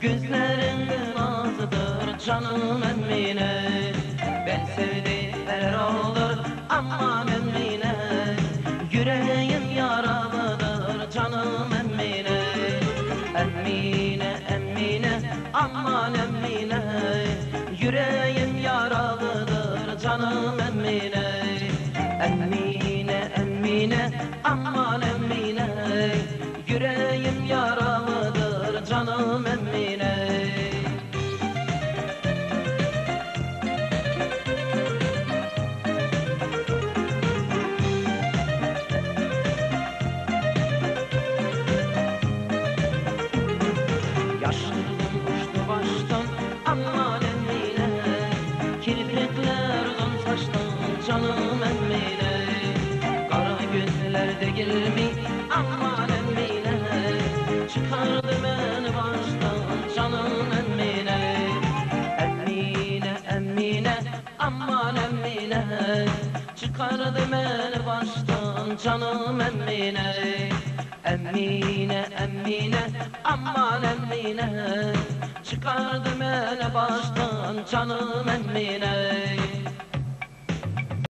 Gözlerin nazıdır canım Emine. Ben sevdiğim her olur aman Emine. Yüreğim yaralıdır canım Emine. Emine, Emine, aman Emine. Yüreğim yaralıdır canım Emine. Emine, Emine, aman Emine. Yüreğim yaralıdır canım Emine. Yaşlılığım uçtu baştan aman Emine. Kirpikler uzun saçtan canım Emine. Kara gözler değil mi aman Emine. Çıkardı beni baştan canım Emine. Emine, Emine, aman Emine. Çıkardı beni baştan canım Emine. Emine, Emine, aman Emine. Çıkardı beni baştan canım Emine.